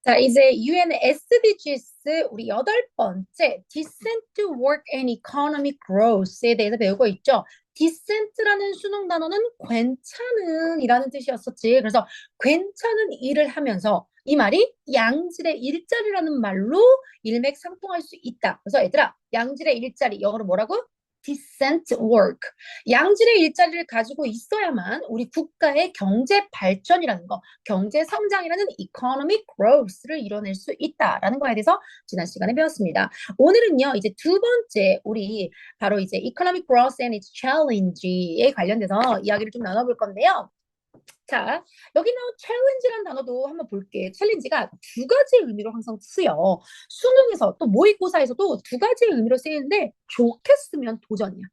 자, 이제 UN SDGs 우리 여덟 번째 decent work and economic growth에 대해서 배우고 있죠. decent라는 수능 단어는 괜찮은 이라는 뜻이었었지. 그래서 괜찮은 일을 하면서 이 말이 양질의 일자리라는 말로 일맥상통할 수 있다. 그래서 얘들아, 양질의 일자리 영어로 뭐라고? decent work. 양질의 일자리를 가지고 있어야만 우리 국가의 경제 발전이라는 거, 경제 성장이라는 economic growth를 이뤄낼 수 있다라는 거에 대해서 지난 시간에 배웠습니다. 오늘은요, 이제 두 번째 우리 바로 이제 economic growth and its challenge에 관련돼서 이야기를 좀 나눠볼 건데요. 자, 여기 나온 challenge라는 단어도 한번 볼게. challenge가 두 가지 의미로 항상 쓰여. 수능에서 또 모의고사에서도 두 가지 의미로 쓰이는데 좋게 쓰면 도전이야.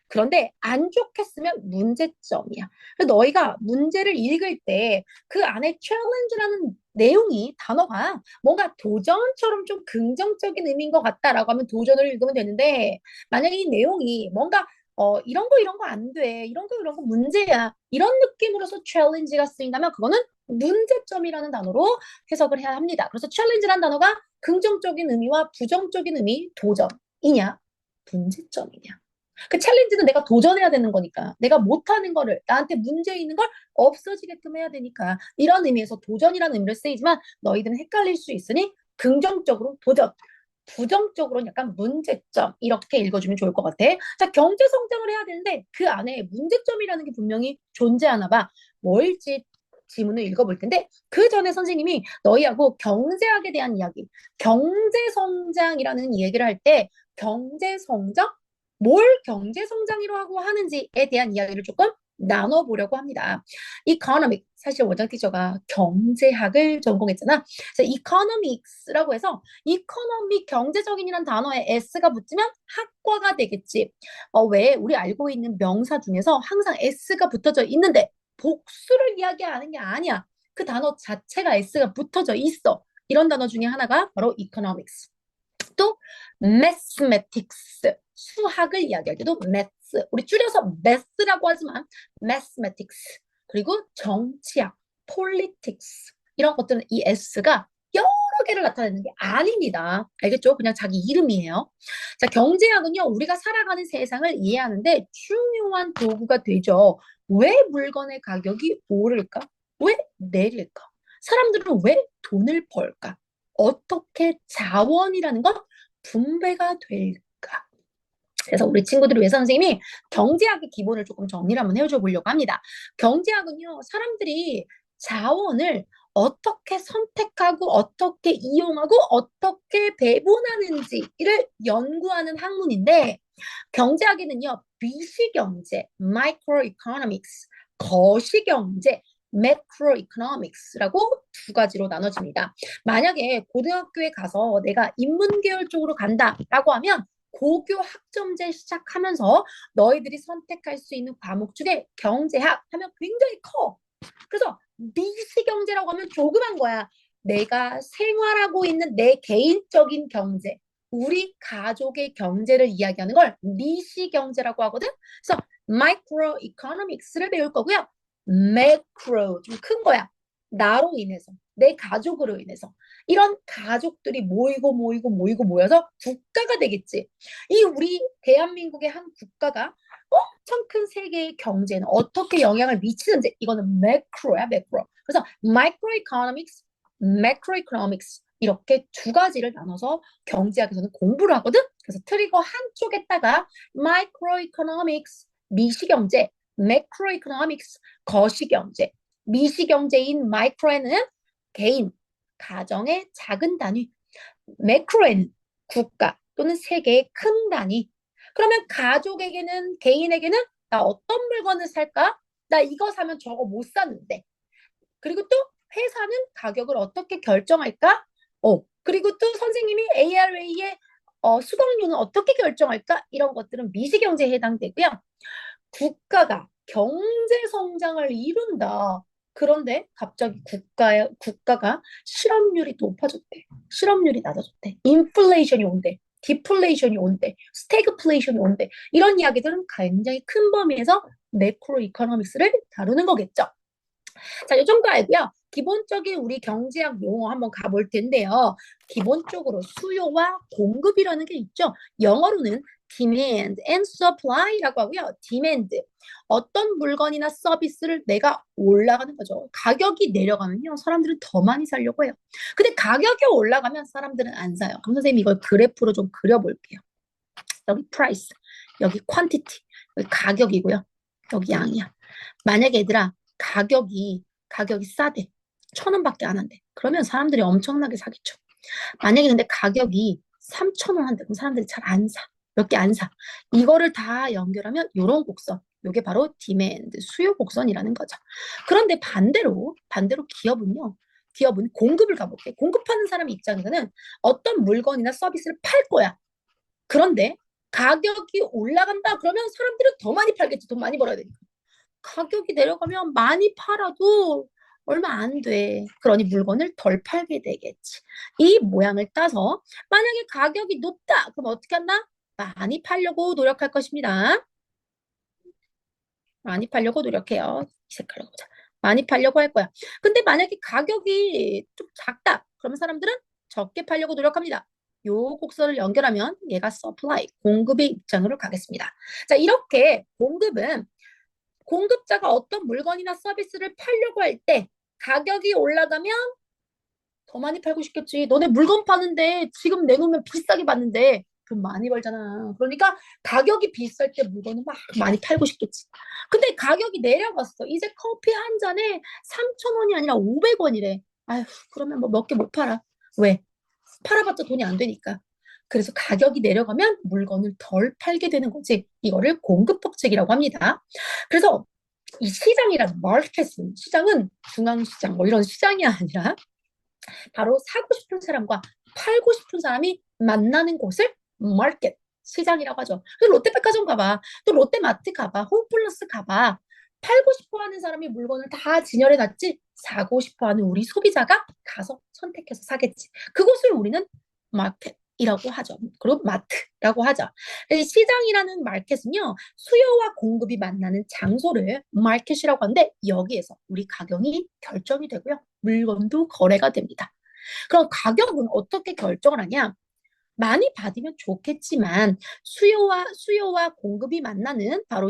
그런데 안 좋게 쓰면 문제점이야. 그래서 너희가 문제를 읽을 때 그 안에 challenge라는 내용이 단어가 뭔가 도전처럼 좀 긍정적인 의미인 것 같다라고 하면 도전을 읽으면 되는데 만약에 이 내용이 뭔가 이런 거 안 돼. 이런 거 문제야. 이런 느낌으로서 challenge가 쓰인다면 그거는 문제점이라는 단어로 해석을 해야 합니다. 그래서 challenge라는 단어가 긍정적인 의미와 부정적인 의미 도전이냐 문제점이냐. 그 챌린지는 내가 도전해야 되는 거니까. 내가 못하는 거를, 나한테 문제 있는 걸 없어지게끔 해야 되니까. 이런 의미에서 도전이라는 의미를 쓰이지만 너희들은 헷갈릴 수 있으니 긍정적으로 도전, 부정적으로는 약간 문제점 이렇게 읽어주면 좋을 것 같아. 자, 경제 성장을 해야 되는데 그 안에 문제점이라는 게 분명히 존재하나 봐. 뭘지 지문을 읽어볼 텐데 그 전에 선생님이 너희하고 경제학에 대한 이야기, 경제 성장이라는 얘기를 할 때 경제 성장 뭘 경제 성장이라고 하는지에 대한 이야기를 조금 나눠보려고 합니다. economic, 사실 원장 티처가 경제학을 전공했잖아. 그래서 economics라고 해서 economic 경제적인이라는 단어에 s가 붙으면 학과가 되겠지. 왜 우리 알고 있는 명사 중에서 항상 s가 붙어져 있는데 복수를 이야기하는 게 아니야. 그 단어 자체가 s가 붙어져 있어. 이런 단어 중에 하나가 바로 economics. 또 mathematics, 수학을 이야기할 때도 maths, 우리 줄여서 math라고 하지만 mathematics, 그리고 정치학, politics 이런 것들은 이 s가 여러 개를 나타내는 게 아닙니다. 알겠죠? 그냥 자기 이름이에요. 자, 경제학은요, 우리가 살아가는 세상을 이해하는데 중요한 도구가 되죠. 왜 물건의 가격이 오를까? 왜 내릴까? 사람들은 왜 돈을 벌까? 어떻게 자원이라는 건 분배가 될까? 그래서 우리 친구들을 위해서 선생님이 경제학의 기본을 조금 정리를 한번 해줘 보려고 합니다. 경제학은요, 사람들이 자원을 어떻게 선택하고 어떻게 이용하고 어떻게 배분하는지를 연구하는 학문인데 경제학에는요, 비시경제, microeconomics, 거시경제, macroeconomics라고 두 가지로 나눠집니다. 만약에 고등학교에 가서 내가 인문계열 쪽으로 간다라고 하면 고교 학점제 시작하면서 너희들이 선택할 수 있는 과목 중에 경제학 하면 굉장히 커. 그래서 미시경제라고 하면 조그만 거야. 내가 생활하고 있는 내 개인적인 경제, 우리 가족의 경제를 이야기하는 걸 미시경제라고 하거든. 그래서 마이크로 이코노믹스를 배울 거고요. 매크로 좀 큰 거야. 나로 인해서, 내 가족으로 인해서 이런 가족들이 모이고 모여서 국가가 되겠지. 이 우리 대한민국의 한 국가가 엄청 큰 세계의 경제는 어떻게 영향을 미치는지 이거는 매크로야, 매크로. 그래서 마이크로 이코노믹스, 매크로 이코노믹스 이렇게 두 가지를 나눠서 경제학에서는 공부를 하거든. 그래서 트리거 한쪽에다가 마이크로 이코노믹스, 미시경제, 매크로 이코노믹스, 거시경제. 미시경제인 마이크로에는 개인, 가정의 작은 단위, 매크로에는 국가 또는 세계의 큰 단위. 그러면 가족에게는, 개인에게는 나 어떤 물건을 살까? 나 이거 사면 저거 못 사는데. 그리고 또 회사는 가격을 어떻게 결정할까? 그리고 또 선생님이 ARA의 수강료는 어떻게 결정할까? 이런 것들은 미시경제에 해당되고요. 국가가 경제 성장을 이룬다. 그런데 갑자기 국가가 실업률이 높아졌대. 실업률이 낮아졌대. 인플레이션이 온대. 디플레이션이 온대. 스태그플레이션이 온대. 이런 이야기들은 굉장히 큰 범위에서 매크로 이코노믹스를 다루는 거겠죠. 자, 이 정도 알고요. 기본적인 우리 경제학 용어 한번 가볼 텐데요. 기본적으로 수요와 공급이라는 게 있죠. 영어로는 demand and supply라고 하고요. demand. 어떤 물건이나 서비스를 내가 올라가는 거죠. 가격이 내려가면요. 사람들은 더 많이 사려고 해요. 근데 가격이 올라가면 사람들은 안 사요. 그럼 선생님 이걸 그래프로 좀 그려볼게요. 여기 price, 여기 quantity, 여기 가격이고요. 여기 양이야. 만약에 얘들아 가격이 싸대. 1,000원밖에 안 한대. 그러면 사람들이 엄청나게 사겠죠. 만약에 근데 가격이 3,000원 한대. 그럼 사람들이 잘 안 사. 몇 개 안 사. 이거를 다 연결하면 요런 곡선. 요게 바로 디맨드, 수요 곡선이라는 거죠. 그런데 반대로 기업은 공급을 가볼게. 공급하는 사람 입장에서는 어떤 물건이나 서비스를 팔 거야. 그런데 가격이 올라간다 그러면 사람들은 더 많이 팔겠지. 돈 많이 벌어야 되니까. 가격이 내려가면 많이 팔아도 얼마 안 돼. 그러니 물건을 덜 팔게 되겠지. 이 모양을 따서 만약에 가격이 높다. 그럼 어떻게 한다? 많이 팔려고 노력할 것입니다. 많이 팔려고 노력해요. 이 색깔로 보자. 많이 팔려고 할 거야. 근데 만약에 가격이 좀 작다. 그러면 사람들은 적게 팔려고 노력합니다. 요 곡선을 연결하면 얘가 supply, 공급의 입장으로 가겠습니다. 자, 이렇게 공급자가 어떤 물건이나 서비스를 팔려고 할 때 가격이 올라가면 더 많이 팔고 싶겠지. 너네 물건 파는데 지금 내놓으면 비싸게 받는데 돈 많이 벌잖아. 그러니까 가격이 비쌀 때 물건을 막 많이 팔고 싶겠지. 근데 가격이 내려갔어. 이제 커피 한 잔에 3,000원이 아니라 500원이래. 아휴, 그러면 뭐 몇 개 못 팔아. 왜? 팔아봤자 돈이 안 되니까. 그래서 가격이 내려가면 물건을 덜 팔게 되는 거지. 이거를 공급법칙이라고 합니다. 그래서 이 시장이라는 마켓은 시장은 중앙시장 뭐 이런 시장이 아니라 바로 사고 싶은 사람과 팔고 싶은 사람이 만나는 곳을 마켓, 시장이라고 하죠. 롯데백화점 가봐. 또 롯데마트 가봐. 홈플러스 가봐. 팔고 싶어 하는 사람이 물건을 다 진열해 놨지. 사고 싶어 하는 우리 소비자가 가서 선택해서 사겠지. 그곳을 우리는 마켓이라고 하죠. 그리고 마트라고 하죠. 시장이라는 마켓은요, 수요와 공급이 만나는 장소를 마켓이라고 하는데 여기에서 우리 가격이 결정이 되고요. 물건도 거래가 됩니다. 그럼 가격은 어떻게 결정을 하냐? 많이 받으면 좋겠지만 수요와 공급이 만나는 바로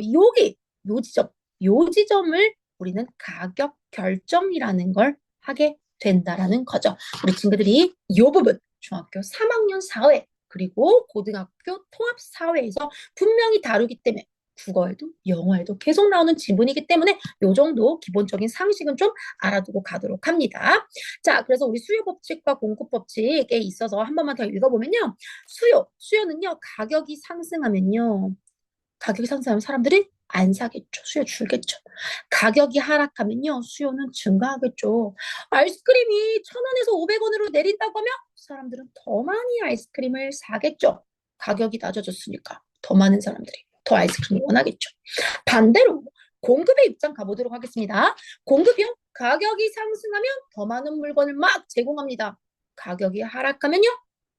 요 지점을 우리는 가격 결정이라는 걸 하게 된다라는 거죠. 우리 친구들이 이 부분 중학교 3학년 사회 그리고 고등학교 통합 사회에서 분명히 다루기 때문에 국어에도 영어에도 계속 나오는 지문이기 때문에 요 정도 기본적인 상식은 좀 알아두고 가도록 합니다. 자, 그래서 우리 수요 법칙과 공급 법칙에 있어서 한 번만 더 읽어보면요. 수요는요, 가격이 상승하면 사람들이 안 사겠죠. 수요 줄겠죠. 가격이 하락하면요, 수요는 증가하겠죠. 아이스크림이 1,000원에서 500원으로 내린다고 하면 사람들은 더 많이 아이스크림을 사겠죠. 가격이 낮아졌으니까 더 많은 사람들이 더 아이스크림을 원하겠죠. 반대로 공급의 입장 가보도록 하겠습니다. 공급이요? 가격이 상승하면 더 많은 물건을 막 제공합니다. 가격이 하락하면요?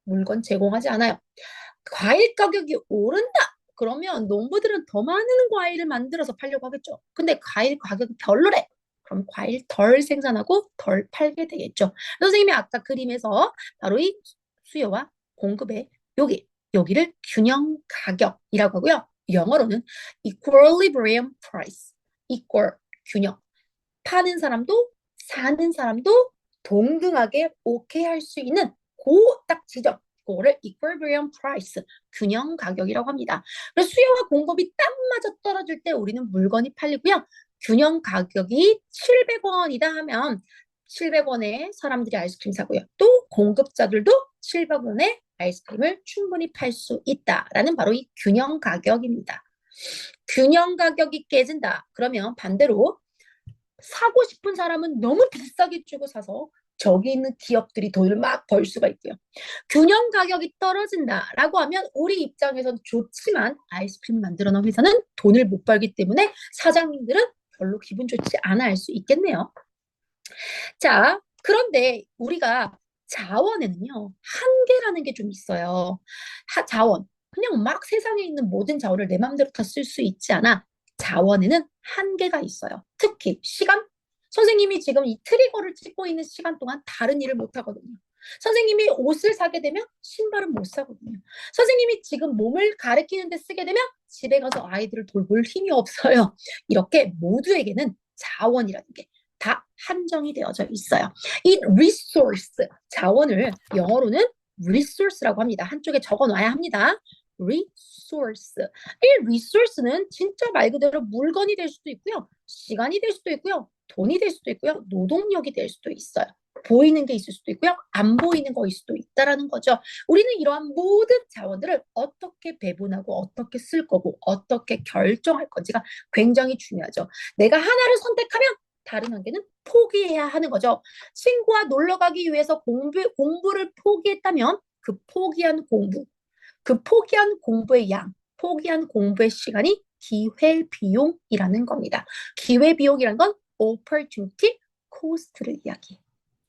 물건 제공하지 않아요. 과일 가격이 오른다. 그러면 농부들은 더 많은 과일을 만들어서 팔려고 하겠죠. 근데 과일 가격이 별로래. 그럼 과일 덜 생산하고 덜 팔게 되겠죠. 선생님이 아까 그림에서 바로 이 수요와 공급의 여기를 균형 가격이라고 하고요. 영어로는 equilibrium price, equal, 균형. 파는 사람도 사는 사람도 동등하게 오케이 할 수 있는 딱 지점. 그거를 equilibrium price, 균형 가격이라고 합니다. 그래서 수요와 공급이 딱 맞아 떨어질 때 우리는 물건이 팔리고요. 균형 가격이 700원이다 하면 700원에 사람들이 아이스크림 사고요. 또 공급자들도 700원에 아이스크림을 충분히 팔 수 있다라는 바로 이 균형 가격입니다. 균형 가격이 깨진다. 그러면 반대로 사고 싶은 사람은 너무 비싸게 주고 사서 저기 있는 기업들이 돈을 막 벌 수가 있고요. 균형 가격이 떨어진다라고 하면 우리 입장에서는 좋지만 아이스크림 만들어 놓은 회사는 돈을 못 벌기 때문에 사장님들은 별로 기분 좋지 않아 할 수 있겠네요. 자, 그런데 우리가 자원에는요, 한계라는 게 좀 있어요. 자원. 그냥 막 세상에 있는 모든 자원을 내 마음대로 다 쓸 수 있지 않아. 자원에는 한계가 있어요. 특히 시간, 선생님이 지금 이 트리거를 찍고 있는 시간 동안 다른 일을 못 하거든요. 선생님이 옷을 사게 되면 신발은 못 사거든요. 선생님이 지금 몸을 가리키는 데 쓰게 되면 집에 가서 아이들을 돌볼 힘이 없어요. 이렇게 모두에게는 자원이라는 게 다 한정이 되어져 있어요. 이 resource, 자원을 영어로는 resource라고 합니다. 한쪽에 적어 놔야 합니다. resource. 이 resource는 진짜 말 그대로 물건이 될 수도 있고요. 시간이 될 수도 있고요. 돈이 될 수도 있고요. 노동력이 될 수도 있어요. 보이는 게 있을 수도 있고요. 안 보이는 거일 수도 있다라는 거죠. 우리는 이러한 모든 자원들을 어떻게 배분하고 어떻게 쓸 거고 어떻게 결정할 건지가 굉장히 중요하죠. 내가 하나를 선택하면 다른 한 개는 포기해야 하는 거죠. 친구와 놀러 가기 위해서 공부를 포기했다면 그 포기한 공부, 그 포기한 공부의 양, 포기한 공부의 시간이 기회비용이라는 겁니다. 기회비용이란 건 opportunity cost를 이야기해요.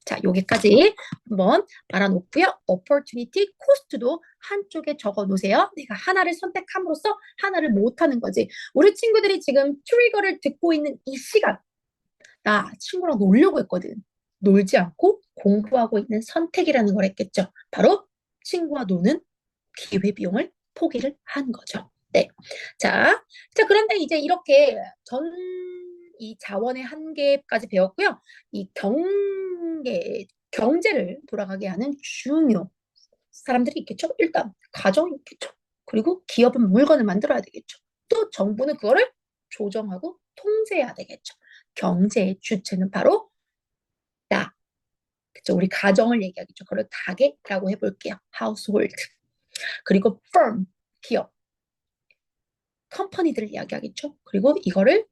자, 여기까지 한번 알아놓고요. opportunity cost도 한쪽에 적어 놓으세요. 내가 하나를 선택함으로써 하나를 못하는 거지. 우리 친구들이 지금 트리거를 듣고 있는 이 시간, 나 친구랑 놀려고 했거든. 놀지 않고 공부하고 있는 선택이라는 걸 했겠죠. 바로 친구와 노는 기회비용을 포기를 한 거죠. 네. 자, 그런데 이제 이렇게 이 자원의 한계까지 배웠고요. 이 경제를 돌아가게 하는 중요 사람들이 있겠죠. 일단 가정이 있겠죠. 그리고 기업은 물건을 만들어야 되겠죠. 또 정부는 그거를 조정하고 통제해야 되겠죠. 경제의 주체는 바로 나. 그쵸? 우리 가정을 얘기하겠죠. 그걸 가게라고 해볼게요. household. 그리고 firm, 기업. 컴퍼니들을 이야기하겠죠. 그리고 이거를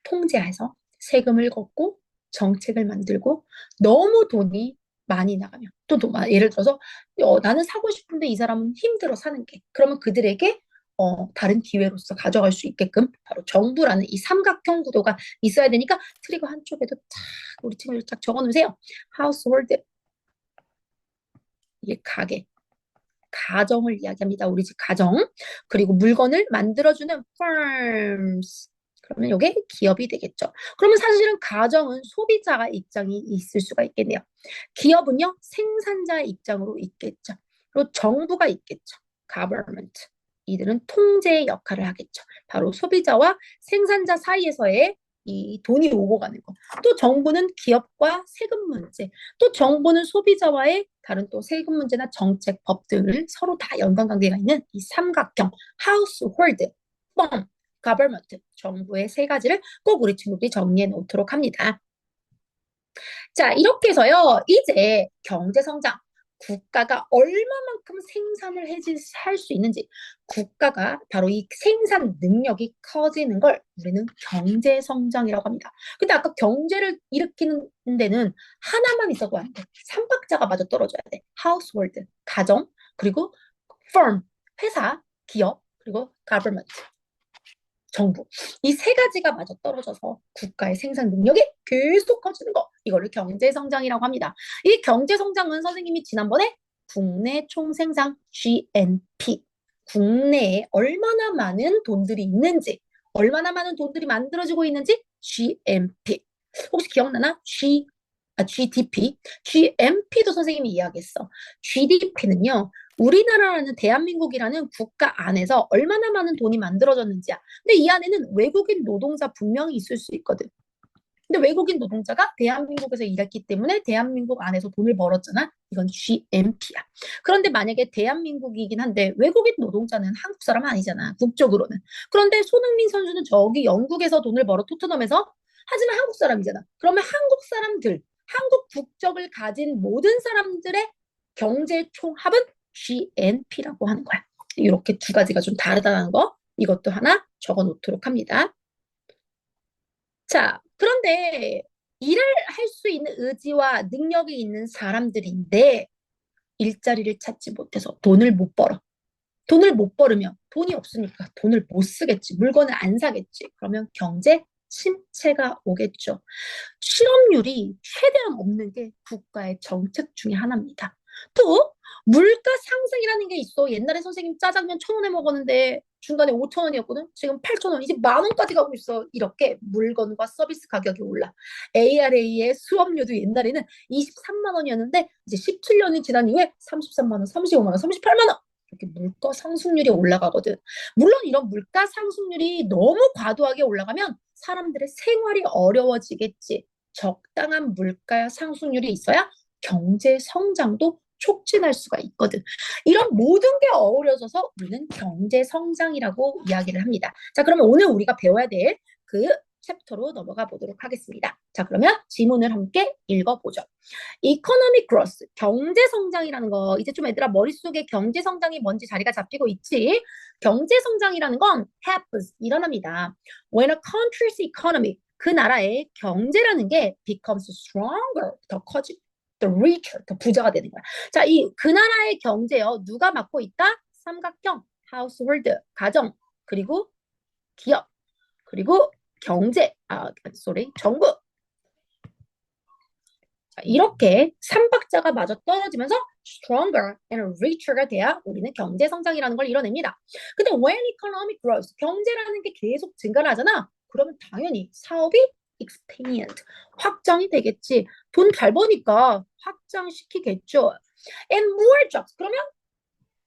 통제해서 세금을 걷고 정책을 만들고 너무 돈이 많이 나가면 또 예를 들어서 나는 사고 싶은데 이 사람은 힘들어 사는 게 그러면 그들에게 다른 기회로서 가져갈 수 있게끔 바로 정부라는 이 삼각형 구도가 있어야 되니까 트리거 한쪽에도 탁 우리 친구들 딱 적어놓으세요. household 이게 가정을 이야기합니다. 우리 집 가정. 그리고 물건을 만들어주는 firms. 그러면 이게 기업이 되겠죠. 그러면 사실은 가정은 소비자 입장이 있을 수가 있겠네요. 기업은요, 생산자의 입장으로 있겠죠. 그리고 정부가 있겠죠. government. 이들은 통제의 역할을 하겠죠. 바로 소비자와 생산자 사이에서의 이 돈이 오고 가는 거. 또 정부는 기업과 세금 문제, 또 정부는 소비자와의 다른 또 세금 문제나 정책, 법 등을 서로 다 연관관계가 있는 이 삼각형, household, firm, government, 정부의 세 가지를 꼭 우리 친구들이 정리해 놓도록 합니다. 자, 이렇게 해서요, 이제 경제성장, 국가가 얼마만큼 생산을 할 수 있는지, 국가가 바로 이 생산 능력이 커지는 걸 우리는 경제성장이라고 합니다. 근데 아까 경제를 일으키는 데는 하나만 있어도 안 돼. 삼박자가 맞아 떨어져야 돼. household, 가정, 그리고 firm, 회사, 기업, 그리고 government. 정부. 이 세 가지가 마저 떨어져서 국가의 생산 능력이 계속 커지는 거. 이거를 경제성장이라고 합니다. 이 경제성장은 선생님이 지난번에 국내 총생산 GNP, 국내에 얼마나 많은 돈들이 있는지, 얼마나 많은 돈들이 만들어지고 있는지 GNP. 혹시 기억나나? GDP. GNP도 선생님이 이야기했어. GDP는요, 우리나라라는 대한민국이라는 국가 안에서 얼마나 많은 돈이 만들어졌는지야. 근데 이 안에는 외국인 노동자 분명히 있을 수 있거든. 근데 외국인 노동자가 대한민국에서 일했기 때문에 대한민국 안에서 돈을 벌었잖아. 이건 GNP야. 그런데 만약에 대한민국이긴 한데 외국인 노동자는 한국 사람 아니잖아. 국적으로는. 그런데 손흥민 선수는 저기 영국에서 돈을 벌어 토트넘에서 하지만 한국 사람이잖아. 그러면 한국 사람들, 한국 국적을 가진 모든 사람들의 경제 총합은 GNP라고 하는 거야. 이렇게 두 가지가 좀 다르다는 거. 이것도 하나 적어 놓도록 합니다. 자, 그런데 일을 할 수 있는 의지와 능력이 있는 사람들인데 일자리를 찾지 못해서 돈을 못 벌어. 돈을 못 벌으면 돈이 없으니까 돈을 못 쓰겠지. 물건을 안 사겠지. 그러면 경제 침체가 오겠죠. 실업률이 최대한 없는 게 국가의 정책 중에 하나입니다. 또 물가 상승이라는 게 있어. 옛날에 선생님 짜장면 1,000원에 먹었는데 중간에 5천 원이었거든. 지금 8천 원, 이제 만 원까지 가고 있어. 이렇게 물건과 서비스 가격이 올라. ARA의 수업료도 옛날에는 23만 원이었는데 이제 17년이 지난 이후에 33만 원, 35만 원, 38만 원. 이렇게 물가 상승률이 올라가거든. 물론 이런 물가 상승률이 너무 과도하게 올라가면 사람들의 생활이 어려워지겠지. 적당한 물가 상승률이 있어야 경제 성장도 촉진할 수가 있거든. 이런 모든 게 어우러져서 우리는 경제 성장이라고 이야기를 합니다. 자, 그러면 오늘 우리가 배워야 될 그 챕터로 넘어가 보도록 하겠습니다. 자, 그러면 지문을 함께 읽어보죠. economic growth, 경제 성장이라는 거, 이제 좀 얘들아 머릿속에 경제 성장이 뭔지 자리가 잡히고 있지? 경제 성장이라는 건 happens, 일어납니다. When a country's economy, 그 나라의 경제라는 게 becomes stronger, 더 커지고 the richer, 더 부자가 되는 거야. 자, 그 나라의 경제요. 누가 맡고 있다? 삼각형, household, 가정, 그리고 기업, 그리고 경제, 정부. 자, 이렇게 삼박자가 마저 떨어지면서 stronger and richer가 돼야 우리는 경제 성장이라는 걸 이뤄냅니다. 근데 when economic growth, 경제라는 게 계속 증가를 하잖아. 그러면 당연히 사업이 expand, 확장이 되겠지. 돈 잘 버니까 확장시키겠죠. And more jobs, 그러면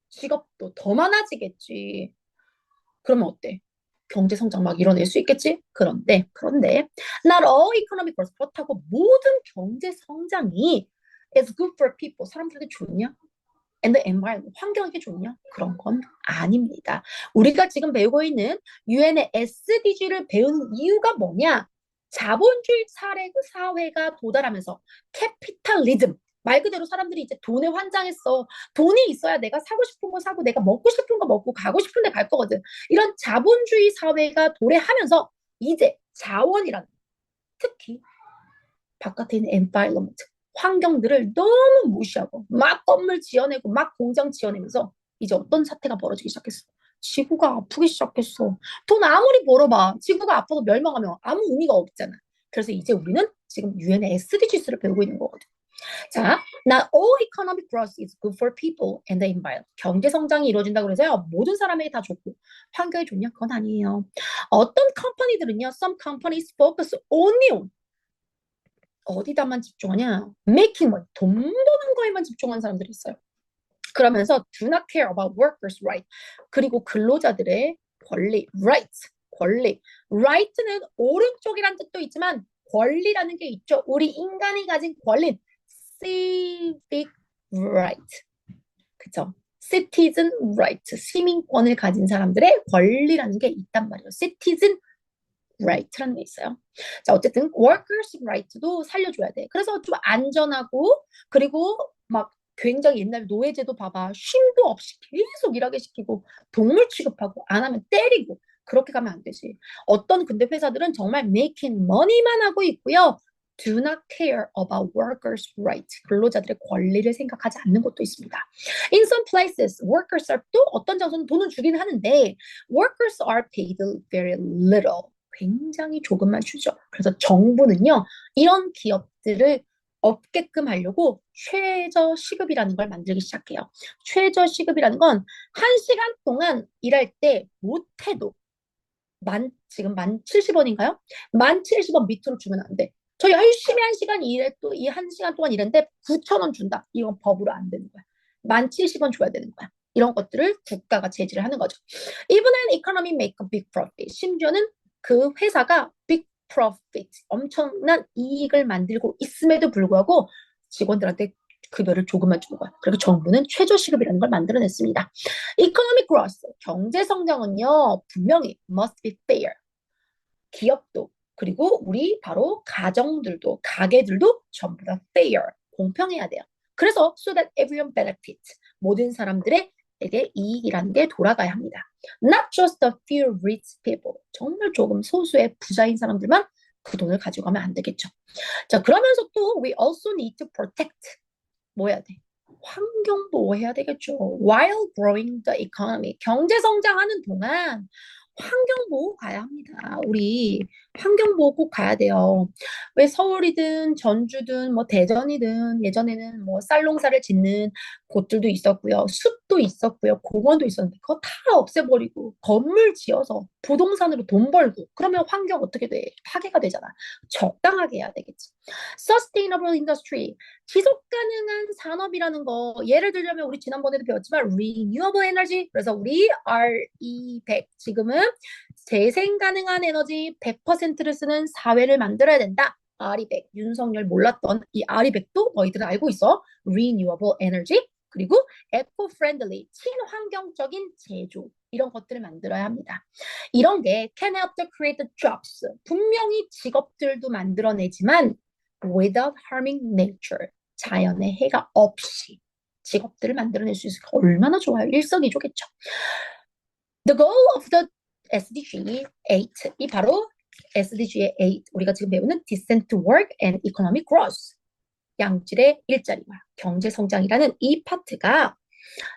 직업도 더 많아지겠지. 그러면 어때? 경제 성장 막 이뤄낼 수 있겠지? 그런데 not all economic growth, 그렇다고 모든 경제 성장이 is good for people, 사람들한테 좋냐? And the environment, 환경에게 좋냐? 그런 건 아닙니다. 우리가 지금 배우고 있는 유엔의 SDG를 배우는 이유가 뭐냐? 자본주의 사회가 도달하면서 캐피탈리즘, 말 그대로 사람들이 이제 돈에 환장했어. 돈이 있어야 내가 사고 싶은 거 사고 내가 먹고 싶은 거 먹고 가고 싶은 데 갈 거거든. 이런 자본주의 사회가 도래하면서 이제 자원이란, 특히 바깥에 있는 environment, 환경들을 너무 무시하고 막 건물 지어내고 막 공장 지어내면서 이제 어떤 사태가 벌어지기 시작했어. 지구가 아프기 시작했어. 돈 아무리 벌어봐. 지구가 아파서 멸망하면 아무 의미가 없잖아. 그래서 이제 우리는 지금 유엔의 SDGs를 배우고 있는 거거든. 자, not all economic growth is good for people and the environment. 경제 성장이 이루어진다고 그래서요. 모든 사람에게 다 좋고 환경에 좋냐? 그건 아니에요. 어떤 컴퍼니들은요. Some companies focus only on, 어디다만 집중하냐? making money, 돈 버는 거에만 집중하는 사람들이 있어요. 그러면서 do not care about workers' right. 그리고 근로자들의 권리, rights, 권리. right는 오른쪽이란 뜻도 있지만 권리라는 게 있죠. 우리 인간이 가진 권리. civic right. 그쵸? citizen right. 시민권을 가진 사람들의 권리라는 게 있단 말이에요. citizen right라는 게 있어요. 자, 어쨌든 workers right도 살려줘야 돼. 그래서 좀 안전하고 그리고 막 굉장히 옛날 노예제도 봐봐. 쉼도 없이 계속 일하게 시키고 동물 취급하고 안 하면 때리고 그렇게 가면 안 되지. 어떤 근데 회사들은 정말 making money만 하고 있고요. Do not care about workers' rights. 근로자들의 권리를 생각하지 않는 것도 있습니다. In some places, workers are, 또 어떤 장소는 돈을 주긴 하는데 workers are paid very little. 굉장히 조금만 주죠. 그래서 정부는요, 이런 기업들을 없게끔 하려고 최저시급이라는 걸 만들기 시작해요. 최저시급이라는 건 1시간 동안 일할 때 못해도 지금 만 70원인가요? 만 70원 밑으로 주면 안 돼. 저 열심히 1시간 일했도 이 1시간 동안 일했는데 9천 원 준다. 이건 법으로 안 되는 거야. 만 70원 줘야 되는 거야. 이런 것들을 국가가 제지를 하는 거죠. Even an economy make a big profit. 심지어는 그 회사가 big profit, 엄청난 이익을 만들고 있음에도 불구하고 직원들한테 급여를 조금만 주는 거야. 그리고 정부는 최저시급이라는 걸 만들어냈습니다. Economic growth, 경제 성장은요, 분명히 must be fair. 기업도 그리고 우리 바로 가정들도 가게들도 전부 다 fair, 공평해야 돼요. 그래서 so that everyone benefit, 모든 사람들에게 이익이라는 게 돌아가야 합니다. Not just a few rich people, 정말 조금 소수의 부자인 사람들만 그 돈을 가지고 가면 안 되겠죠. 자, 그러면서 또 we also need to protect, 뭐 해야 돼? 환경 보호해야 되겠죠. While growing the economy, 경제 성장하는 동안 환경 보호 가야 합니다. 우리 환경 보호 꼭 가야 돼요. 왜 서울이든 전주든 뭐 대전이든 예전에는 뭐 쌀농사를 짓는 곳들도 있었고요. 숲도 있었고요. 공원도 있었는데 그거 다 없애버리고 건물 지어서 부동산으로 돈 벌고 그러면 환경 어떻게 돼? 파괴가 되잖아. 적당하게 해야 되겠지. Sustainable industry. 지속 가능한 산업이라는 거 예를 들자면 우리 지난번에도 배웠지만 renewable energy. 그래서 우리 RE100 지금은 재생 가능한 에너지 100%를 쓰는 사회를 만들어야 된다. RE100 윤석열 몰랐던 이 RE100도 너희들은 알고 있어. Renewable Energy 그리고 Eco-friendly 친환경적인 제조 이런 것들을 만들어야 합니다. 이런 게 can help to create the jobs 분명히 직업들도 만들어내지만 without harming nature 자연의 해가 없이 직업들을 만들어낼 수 있으니까 얼마나 좋아요. 일석이조겠죠. The goal of the SDG 8 이 바로 SDG의 8 우리가 지금 배우는 decent work and economic growth 양질의 일자리와 경제 성장이라는 이 파트가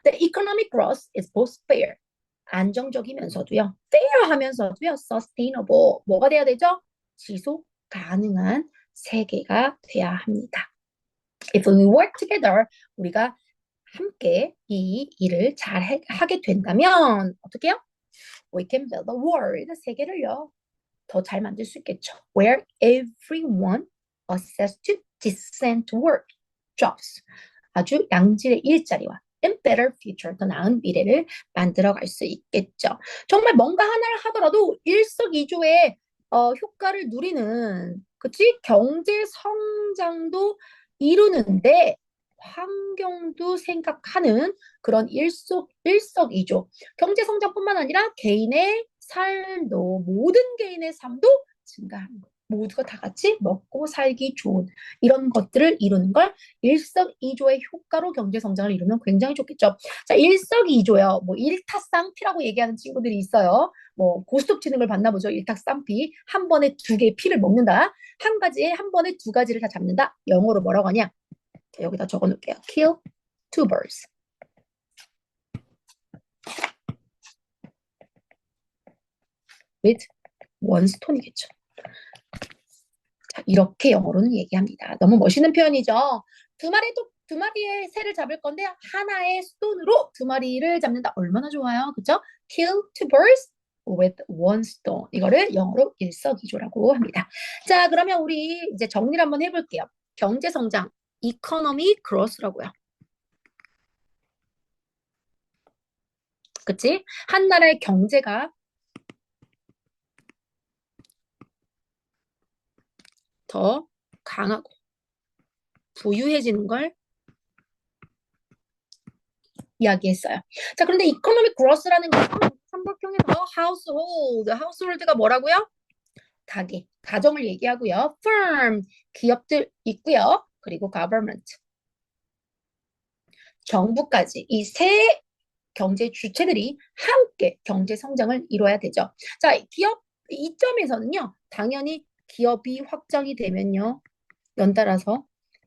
the economic growth is both fair 안정적이면서도요 fair 하면서도요 sustainable 뭐가 돼야 되죠? 지속 가능한 세계가 돼야 합니다. If we work together 우리가 함께 이 일을 잘 하게 된다면 어떻게 해요? We can build a world 세계를요 더 잘 만들 수 있겠죠. Where everyone access to decent work, jobs. 아주 양질의 일자리와 and better future, 더 나은 미래를 만들어갈 수 있겠죠. 정말 뭔가 하나를 하더라도 일석이조의 효과를 누리는 그치? 경제 성장도 이루는데 환경도 생각하는 그런 일석이조. 경제 성장뿐만 아니라 개인의 삶도 모든 개인의 삶도 증가하는 것. 모두가 다 같이 먹고 살기 좋은 이런 것들을 이루는 걸 일석이조의 효과로 경제 성장을 이루면 굉장히 좋겠죠. 자, 일석이조요. 뭐 일타쌍피라고 얘기하는 친구들이 있어요. 뭐 고스톱 치는 걸 봤나 보죠. 일타쌍피. 한 번에 두 개의 피를 먹는다. 한 가지에 한 번에 두 가지를 다 잡는다. 영어로 뭐라고 하냐? 자, 여기다 적어 놓을게요. Kill two birds. with one stone이겠죠. 자, 이렇게 영어로는 얘기합니다. 너무 멋있는 표현이죠. 두 마리의 새를 잡을 건데 하나의 스톤으로 두 마리를 잡는다. 얼마나 좋아요. 그죠? Kill two birds with one stone. 이거를 영어로 일석이조라고 합니다. 자, 그러면 우리 이제 정리를 한번 해볼게요. 경제 성장, economy growth라고요. 그치? 한 나라의 경제가 더 강하고 부유해지는 걸 이야기했어요. 자, 그런데 이코노믹 그로스라는 것은 삼각형에서 하우스홀드가 뭐라고요? 가게, 가정을 얘기하고요. firm, 기업들 있고요. 그리고 government, 정부까지 이 세 경제 주체들이 함께 경제 성장을 이뤄야 되죠. 자, 기업 이점에서는요. 당연히 기업이 확장이 되면요. 연달아서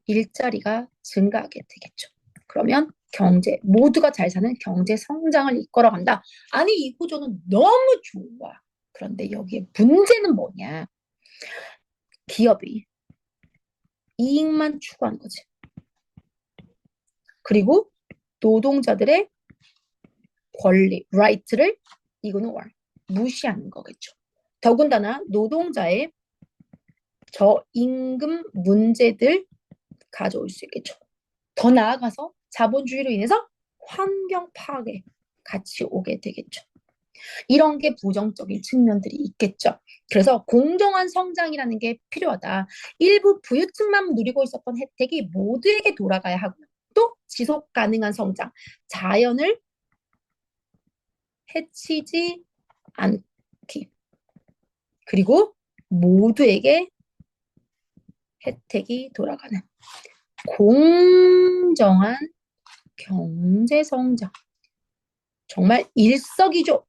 일자리가 증가하게 되겠죠. 그러면 경제, 모두가 잘 사는 경제 성장을 이끌어간다. 아니, 이 구조는 너무 좋아. 그런데 여기에 문제는 뭐냐? 기업이 이익만 추구하는 거지. 그리고 노동자들의 권리, right를 이거는 무시하는 거겠죠. 더군다나 노동자의 저임금 문제들 가져올 수 있겠죠. 더 나아가서 자본주의로 인해서 환경 파괴 같이 오게 되겠죠. 이런 게 부정적인 측면들이 있겠죠. 그래서 공정한 성장이라는 게 필요하다. 일부 부유층만 누리고 있었던 혜택이 모두에게 돌아가야 하고요. 또 지속 가능한 성장, 자연을 해치지 않기. 그리고 모두에게 혜택이 돌아가는 공정한 경제 성장. 정말 일석이조.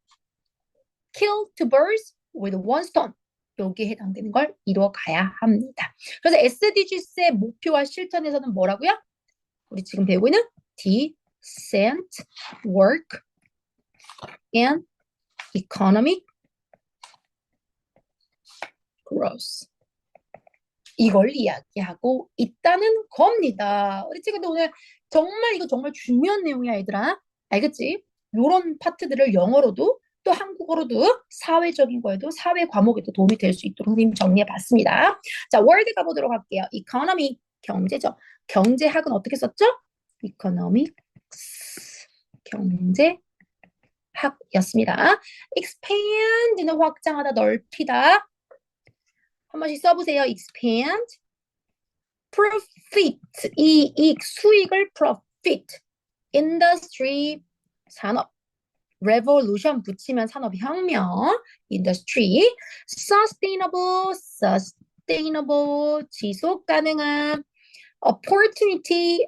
Kill two birds with one stone. 여기에 해당되는 걸 이루어가야 합니다. 그래서 SDGs의 목표와 실천에서는 뭐라고요? 우리 지금 배우고 있는 decent work and economic growth. 이걸 이야기하고 있다는 겁니다. 우리 친구들 오늘 정말 이거 정말 중요한 내용이야, 얘들아. 알겠지? 요런 파트들을 영어로도 또 한국어로도 사회적인 거에도 사회 과목에도 도움이 될 수 있도록 선생님 정리해 봤습니다. 자, 월드 가보도록 할게요. economy, 경제죠. 경제학은 어떻게 썼죠? economics, 경제학이었습니다. expand는 확장하다, 넓히다. 한 번씩 써보세요. expand, profit, 이익, 수익을 profit, industry, 산업, revolution 붙이면 산업혁명, industry, sustainable, 지속 가능한, opportunity,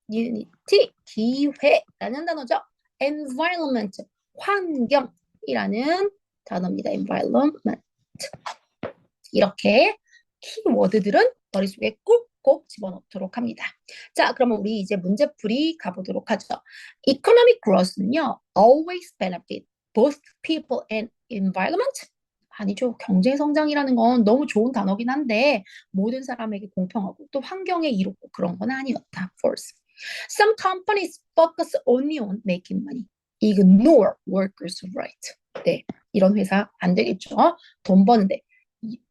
unity, 기회라는 단어죠. environment, 환경이라는 단어입니다. environment. 이렇게 키워드들은 머릿속에 꾹꾹 집어넣도록 합니다. 자, 그러면 우리 이제 문제풀이 가보도록 하죠. Economic growth는요, always benefit both people and environment? 아니죠. 경제 성장이라는 건 너무 좋은 단어긴 한데 모든 사람에게 공평하고 또 환경에 이롭고 그런 건 아니었다. First. Some companies focus only on making money. Ignore workers' right. 네, 이런 회사 안 되겠죠. 돈 버는데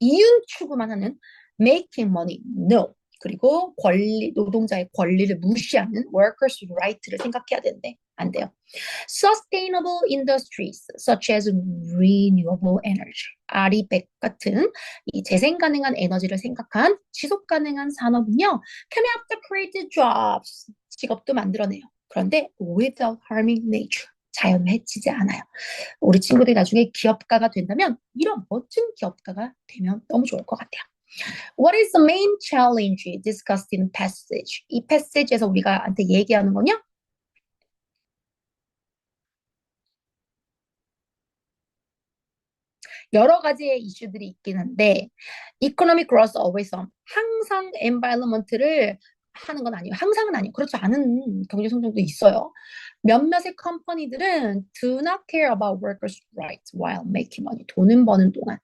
이윤 추구만 하는 making money, no. 그리고 권리, 노동자의 권리를 무시하는 workers' right를 생각해야 되는데 안 돼요. Sustainable industries such as renewable energy, RE100 같은 이 재생 가능한 에너지를 생각한 지속 가능한 산업은요, can help to create jobs, 직업도 만들어내요. 그런데 without harming nature, 자연을 해치지 않아요. 우리 친구들이 나중에 기업가가 된다면 이런 멋진 기업가가 되면 너무 좋을 것 같아요. What is the main challenge discussed in passage? 이 passage에서 우리가 한테 얘기하는 거냐? 여러 가지의 이슈들이 있긴 한데 economic growth always on 항상 environment를 하는 건 아니에요. 항상은 아니에요. 그렇지 않은 경제 성장도 있어요. 몇몇의 컴퍼니들은 do not care about workers' rights while making money. 돈은 버는 동안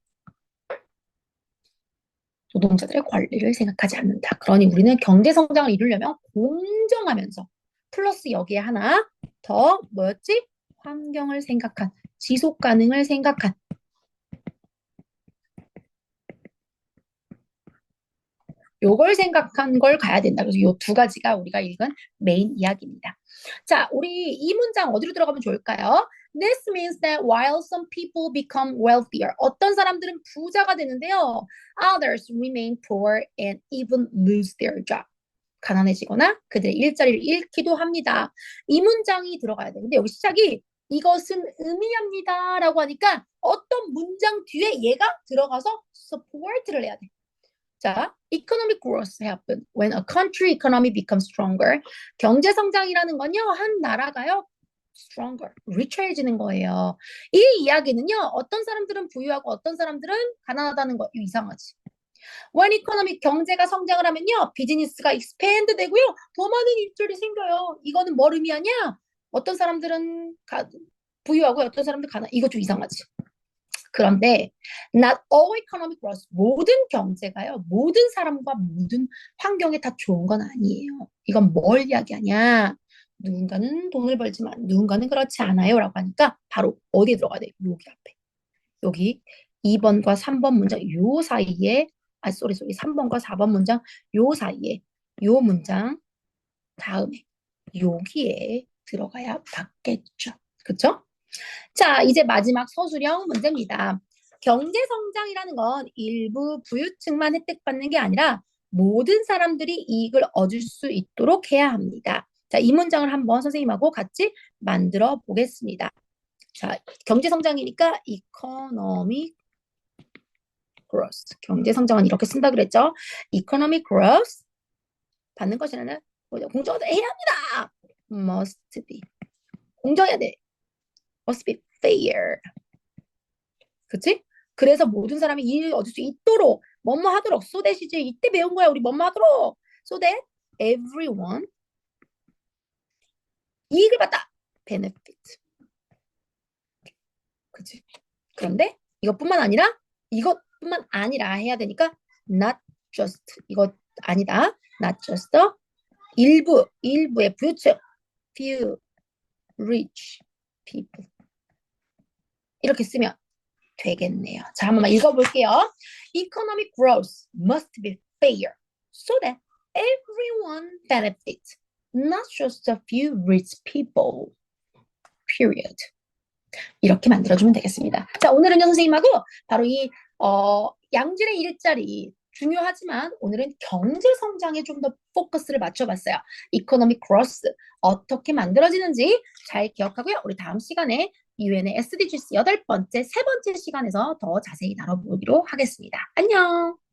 노동자들의 권리를 생각하지 않는다. 그러니 우리는 경제 성장을 이루려면 공정하면서 플러스 여기에 하나 더 뭐였지? 환경을 생각한 지속 가능을 생각한 요걸 생각한 걸 가야 된다. 그래서 요 두 가지가 우리가 읽은 메인 이야기입니다. 자, 우리 이 문장 어디로 들어가면 좋을까요? This means that while some people become wealthier, 어떤 사람들은 부자가 되는데요. Others remain poor and even lose their job. 가난해지거나 그들의 일자리를 잃기도 합니다. 이 문장이 들어가야 돼. 근데 여기 시작이 이것은 의미합니다 라고 하니까 어떤 문장 뒤에 얘가 들어가서 support를 해야 돼. 자, economic growth happen when a country economy becomes stronger. 경제 성장이라는 건요, 한 나라가요, stronger, richer해지는 거예요. 이 이야기는요, 어떤 사람들은 부유하고 어떤 사람들은 가난하다는 거, 이거 이상하지. when economic 경제가 성장을 하면요, 비즈니스가 expand 되고요, 더 많은 일자리 생겨요. 이거는 뭘 의미하냐? 어떤 사람들은 부유하고 어떤 사람들 가난, 이거 좀 이상하지. 그런데 not all economic growth, 모든 경제가요, 모든 사람과 모든 환경에 다 좋은 건 아니에요. 이건 뭘 이야기하냐? 누군가는 돈을 벌지만 누군가는 그렇지 않아요 라고 하니까 바로 어디에 들어가야 돼? 여기 앞에. 여기 2번과 3번 문장 요 사이에 3번과 4번 문장 요 사이에 요 문장 다음에 여기에 들어가야 맞겠죠. 그쵸? 자, 이제 마지막 서술형 문제입니다. 경제 성장이라는 건 일부 부유층만 혜택받는 게 아니라 모든 사람들이 이익을 얻을 수 있도록 해야 합니다. 자, 이 문장을 한번 선생님하고 같이 만들어 보겠습니다. 자, 경제 성장이니까 economic growth. 경제 성장은 이렇게 쓴다 그랬죠? economic growth 받는 것이라는 공정을 해야 합니다. must be. 공정해야 돼. must be fair. 그치? 그래서 모든 사람이 이익을 얻을 수 있도록 뭐뭐 하도록 so that이지 이때 배운 거야 우리 뭐뭐 하도록 so that everyone 이익을 받다 benefit. 그치? 그런데 이것뿐만 아니라 이것뿐만 아니라 해야 되니까 not just 이것 아니다. not just 일부의 부유층 few rich people 이렇게 쓰면 되겠네요. 자, 한번만 읽어볼게요. Economic growth must be fair so that everyone benefits, not just a few rich people. Period. 이렇게 만들어주면 되겠습니다. 자, 오늘은요, 선생님하고 바로 이 양질의 일자리 중요하지만 오늘은 경제 성장에 좀 더 포커스를 맞춰봤어요. 이코노믹 그로스 어떻게 만들어지는지 잘 기억하고요. 우리 다음 시간에 UN의 SDGs 8번째, 세 번째 시간에서 더 자세히 다뤄보기로 하겠습니다. 안녕!